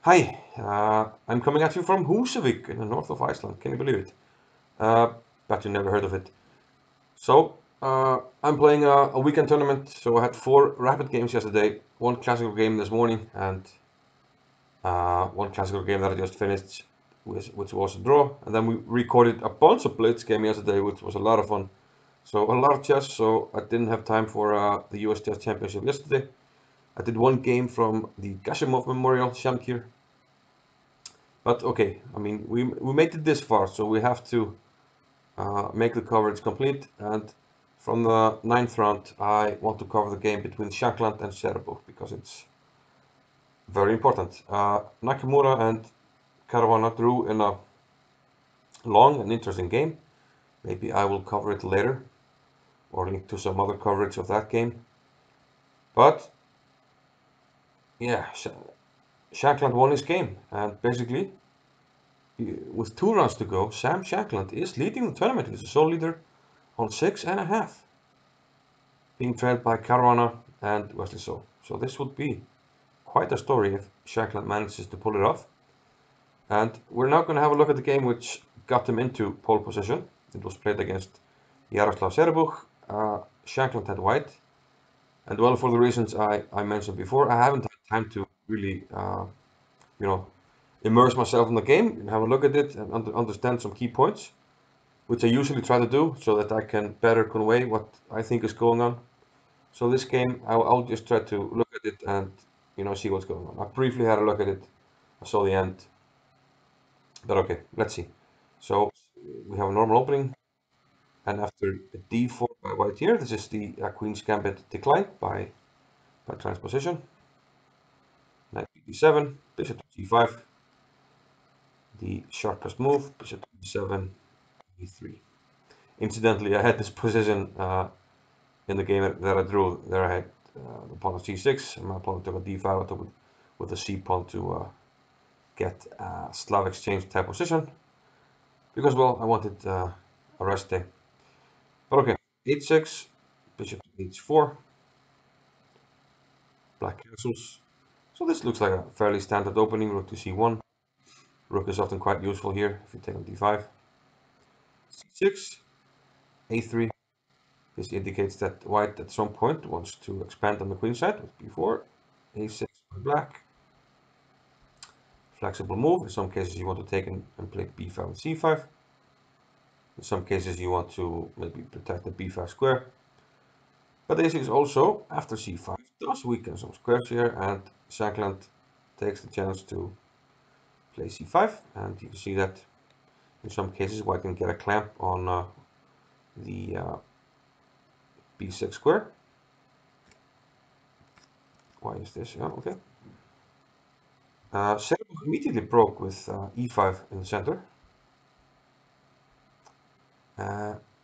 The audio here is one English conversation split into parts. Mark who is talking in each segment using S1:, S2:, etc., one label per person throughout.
S1: Hi, I'm coming at you from Húsavík in the north of Iceland. Can you believe it? Bet you never heard of it. I'm playing a weekend tournament. So I had four rapid games yesterday, one classical game this morning, and one classical game that I just finished, which was a draw. And then we recorded a bunch of blitz game yesterday, which was a lot of fun. So a lot of chess. So I didn't have time for the US Chess Championship yesterday. I did one game from the Gashimov Memorial, Shamkir. But okay, I mean, we made it this far, so we have to make the coverage complete. And from the ninth round, I want to cover the game between Shankland and Zerebukh because it's very important. Nakamura and Caruana drew in a long and interesting game. Maybe I will cover it later or link to some other coverage of that game. But yeah, Shankland won his game, and basically, with 2 rounds to go, Sam Shankland is leading the tournament. He's the sole leader on 6.5, being trailed by Caruana and Wesley So. So this would be quite a story if Shankland manages to pull it off. And we're now going to have a look at the game which got him into pole position. It was played against Jaroslav Zerebukh. Shankland had white. And well, for the reasons I mentioned before, I haven't had time to really, you know, immerse myself in the game and have a look at it and understand some key points, which I usually try to do so that I can better convey what I think is going on. So this game, I'll just try to look at it and see what's going on. I briefly had a look at it. I saw the end, but okay, let's see. So we have a normal opening, and after d4 by white here, this is the Queen's Gambit declined by transposition. Knight b7, bishop to g5, the sharpest move, bishop to b7, e3. Incidentally, I had this position in the game that I drew. There I had the pawn of c6, and my opponent took a d5. I took it with a c pawn to get a Slav exchange type position because, well, I wanted a rest day. But okay, h6, bishop to h4, black castles. So this looks like a fairly standard opening. Rook to c1. Rook is often quite useful here if you take on d5. c6, a3. This indicates that white at some point wants to expand on the queen side with b4. a6 by black. Flexible move. In some cases you want to take and play b5 and c5. In some cases you want to maybe protect the b5 square. But a6 also, after c5, does weaken some squares here, and Shankland takes the chance to play c5, and you can see that in some cases white can get a clamp on the b6 square. Why is this? Yeah, okay. Zerebukh immediately broke with e5 in the center.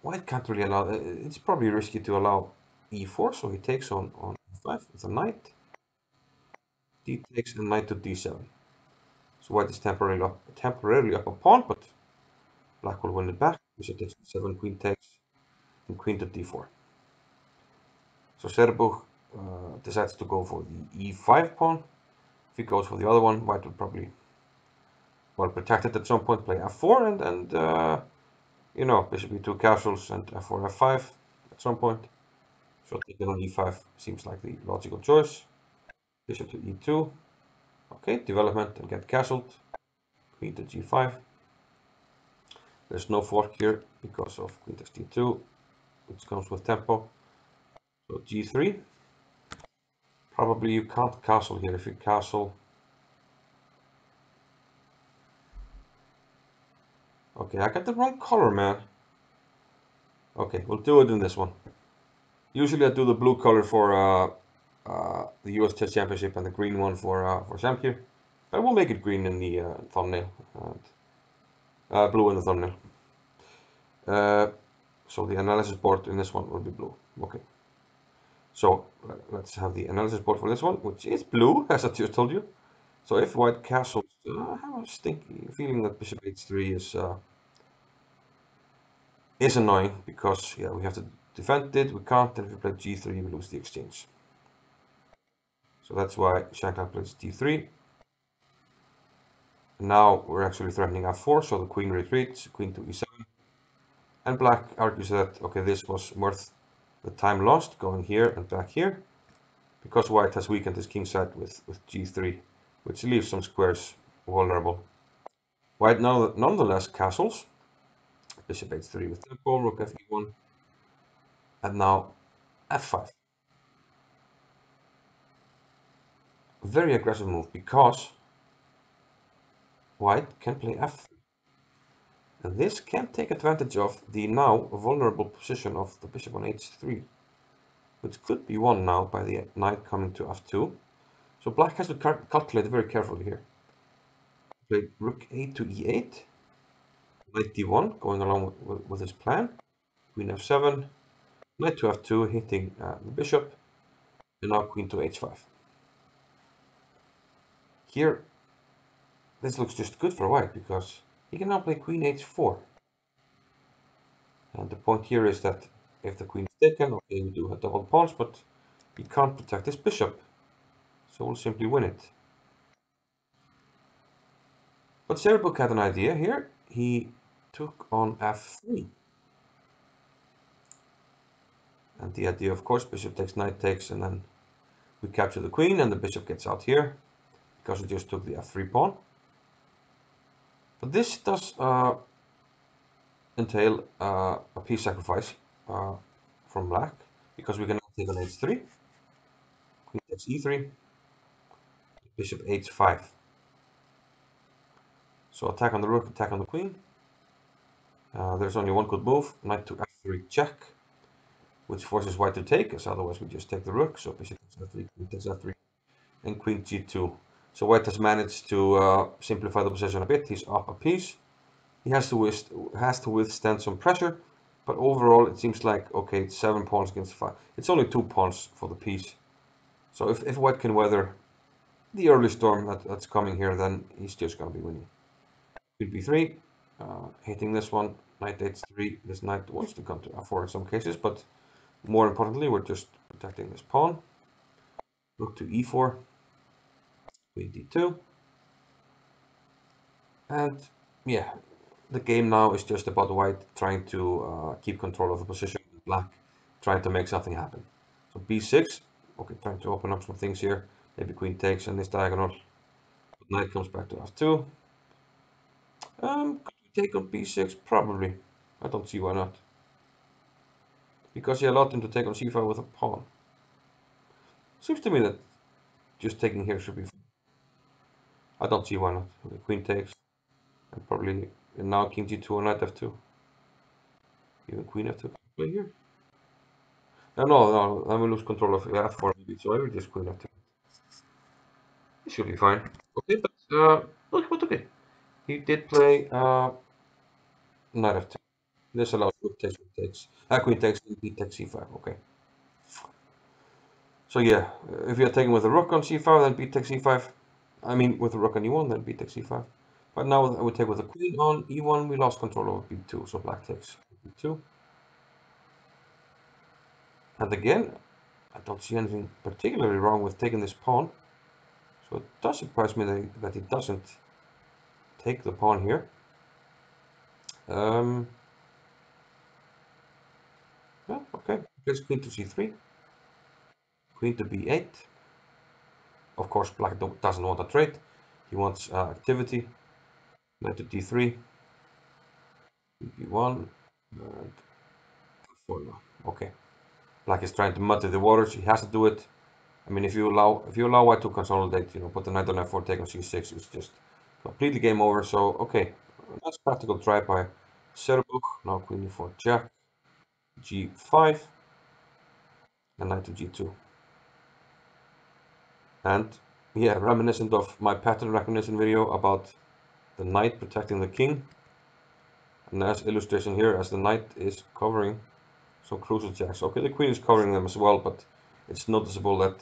S1: White can't really allow, it's probably risky to allow e4, so he takes on e5 with a knight. D takes and knight to d7. So white is temporarily up a pawn, but black will win it back. Bishop takes d7, queen takes, and queen to d4. So Zerebukh decides to go for the e5 pawn. If he goes for the other one, white will probably, well, protect it at some point, play f4, and bishop e2 castles and f4, f5 at some point. So taking on e5 seems like the logical choice. Bishop to e2. Okay, development and get castled. Queen to g5. There's no fork here because of queen takes d2, which comes with tempo. So g3. Probably you can't castle here. If you castle, okay, I got the wrong color, man. Okay, we'll do it in this one. Usually I do the blue color for the US Chess Championship and the green one for Shamkir. But we'll make it green in the thumbnail and blue in the thumbnail. So the analysis board in this one will be blue. Okay. So let's have the analysis board for this one, which is blue, as I just told you. So if white castles, I have a stinky feeling that bishop h3 is annoying because yeah, we have to defend it. We can't. And if we play g3, we lose the exchange. So that's why Shankland plays d3. Now we're actually threatening f4, so the queen retreats, queen to e7. And black argues that, okay, this was worth the time lost, going here and back here, because white has weakened his king side with g3, which leaves some squares vulnerable. White now nonetheless castles, bishop h3 with tempo, rook fe1, and now f5. Very aggressive move, because white can play f3. And this can take advantage of the now vulnerable position of the bishop on h3, which could be won now by the knight coming to f2. So black has to calculate very carefully here. Play rook a to e8, knight d1, going along with his plan, queen f7, knight to f2, hitting the bishop, and now queen to h5. Here, this looks just good for white, because he can now play queen h4. And the point here is that if the queen is taken, okay, we do have double pawns, but he can't protect his bishop, so we'll simply win it. But Zerebukh had an idea here. He took on f3. And the idea, of course, bishop takes, knight takes, and then we capture the queen, and the bishop gets out here, because we just took the f3 pawn. But this does entail a piece sacrifice from black, because we can now take on h3, queen takes e3, bishop h5. So attack on the rook, attack on the queen. There's only one good move, knight to f3 check, which forces white to take, as otherwise we just take the rook. So bishop takes f3, queen takes f3, and queen g2. So white has managed to simplify the position a bit. He's up a piece. He has to withstand some pressure, but overall it seems like, okay, it's 7 pawns against 5. It's only 2 pawns for the piece. So if white can weather the early storm that's coming here, then he's just going to be winning. Queen b3, hitting this one, knight h3. This knight wants to come to f4 in some cases, but more importantly, we're just protecting this pawn. Rook to e4, queen d2. And yeah, the game now is just about white trying to keep control of the position, black trying to make something happen. So b6, okay, trying to open up some things here. Maybe queen takes in this diagonal. Knight comes back to f2. Could we take on b6? Probably. I don't see why not. Because he allowed him to take on c5 with a pawn. Seems to me that just taking here should be fine. I don't see why not. Okay, queen takes. And probably and now king g2 or knight f2. Even queen f2 play here. No, I'm gonna lose control of f4 maybe, so I will just queen f2. It should be fine. Okay, but okay. He did play knight f2. This allows rook takes, queen takes, b takes c5. Okay. So yeah, if you're taking with a rook on c5, then b takes e5. I mean, with a rook on e1, then b takes e5. But now we take with a queen on e1, we lost control over b2, so black takes b2. And again, I don't see anything particularly wrong with taking this pawn. So it does surprise me that he doesn't take the pawn here. Yeah, okay. Plays queen to c3, queen to b8. Of course, black doesn't want a trade. He wants activity. Knight to d3, b1, and f4 now. Okay. Black is trying to muddy the waters. He has to do it. I mean, if you allow white to consolidate, put the knight on f4, take on c6, it's just completely game over. So okay, nice practical try by Zerebukh. Now queen e4 jack, g5, and knight to g2. And yeah, reminiscent of my pattern recognition video about the knight protecting the king. And as illustration here, as the knight is covering some crucial jacks. Okay, the queen is covering them as well, but it's noticeable that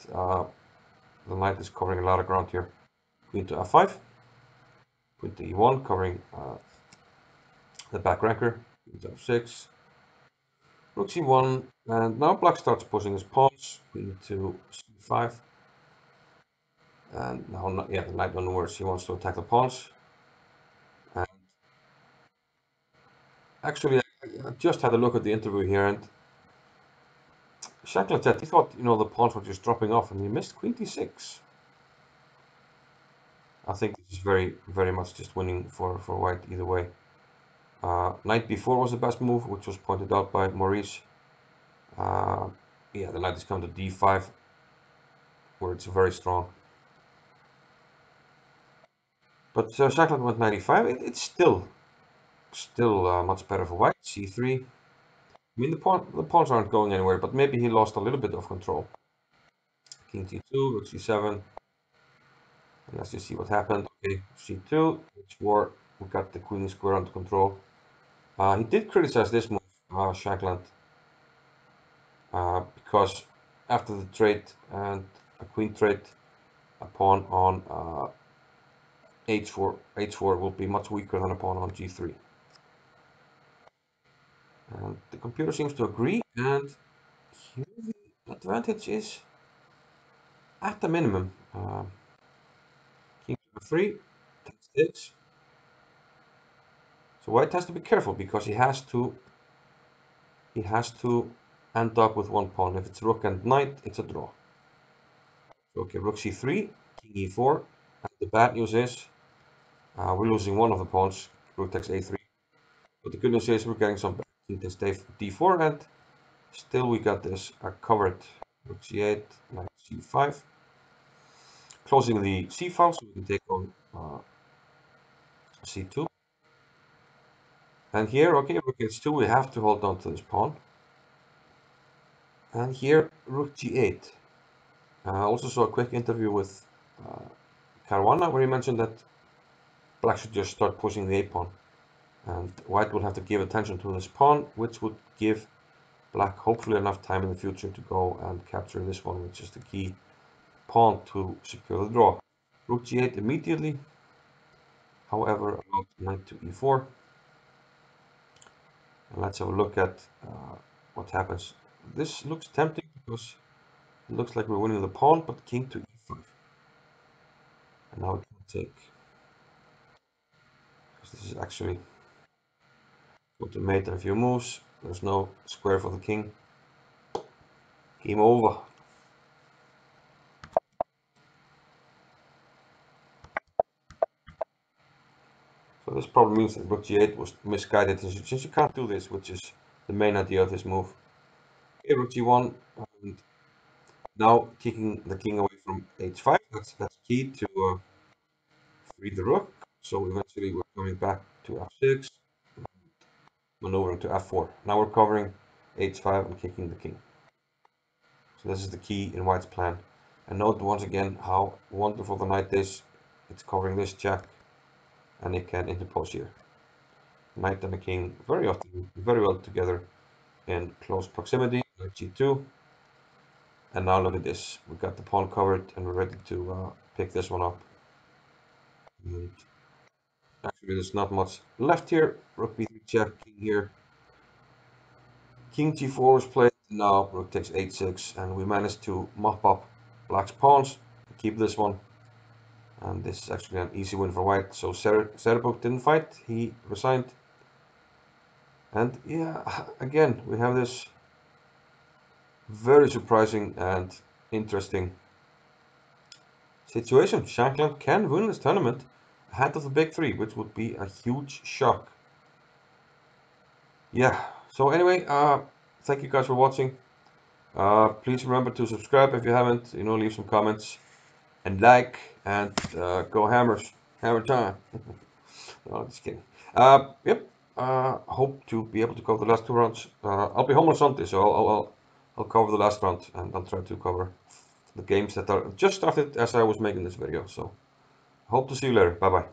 S1: the knight is covering a lot of ground here. Queen to f5, queen to e1, covering the back ranker. Queen to f6, rook c1, and now black starts pushing his pawns. Queen to c5, and now yeah, the knight on the worst. He wants to attack the pawns. Actually, I just had a look at the interview here, and Shankland said he thought, the pawns were just dropping off, and he missed queen d6. I think this is very, very much just winning for white either way. Knight b4 was the best move, which was pointed out by Maurice. Uh, yeah, the knight is come to d5, where it's very strong. But Shankland went 95. It's still much better for white. c3. I mean, the pawns aren't going anywhere, but maybe he lost a little bit of control. King c2, rook c7. Let's just see what happened. Okay, c2, h4. We got the queen square under control. He did criticize this move, Shankland, because after the trade and a queen trade, a pawn on h4 will be much weaker than a pawn on g3. And the computer seems to agree, and here the advantage is at the minimum. King to f3, takes this. So white has to be careful because he has to end up with one pawn. If it's rook and knight, it's a draw. So, okay, rook c3, king e4, and the bad news is we're losing one of the pawns. Rook takes a3. But the good news is we're getting some back. King takes d4, and still we got this covered. Rook c8, knight c5. Closing the c file so we can take on c2. And here, okay, rook h2, we have to hold on to this pawn. And here, rook g8. I also saw a quick interview with Caruana where he mentioned that black should just start pushing the a-pawn. And white will have to give attention to this pawn, which would give black hopefully enough time in the future to go and capture this one, which is the key pawn to secure the draw. Rook g8 immediately. However, about knight to e4. And let's have a look at what happens. This looks tempting because it looks like we're winning the pawn, but king to e5. And now we can take, because this is actually going to mate in a few moves. There's no square for the king. Game over. So this probably means that rook g8 was misguided, since you can't do this, which is the main idea of this move. Okay, rook g1, and now kicking the king away from h5. That's key to free the rook. So eventually we're coming back to f6, maneuvering to f4. Now we're covering h5 and kicking the king. So this is the key in white's plan. And note once again how wonderful the knight is. It's covering this jack, and it can interpose here. Knight and the king very often very well together in close proximity. Knight g2. And now look at this. We got the pawn covered and we're ready to pick this one up. And actually, there's not much left here. Rook b3 check, king here. King g4 is played. Now rook takes h6, and we managed to mop up black's pawns to keep this one. And this is actually an easy win for white. So Zerebukh didn't fight, he resigned. And yeah, again, we have this very surprising and interesting situation. Shankland can win this tournament ahead of the big three, which would be a huge shock. Yeah, so anyway, thank you guys for watching. Please remember to subscribe if you haven't, leave some comments and like, and go hammers, hammer time. No, just kidding. Yep. Hope to be able to cover the last two rounds. I'll be home on Sunday, so I'll cover the last round, and I'll try to cover the games that are just started as I was making this video. So hope to see you later. Bye bye.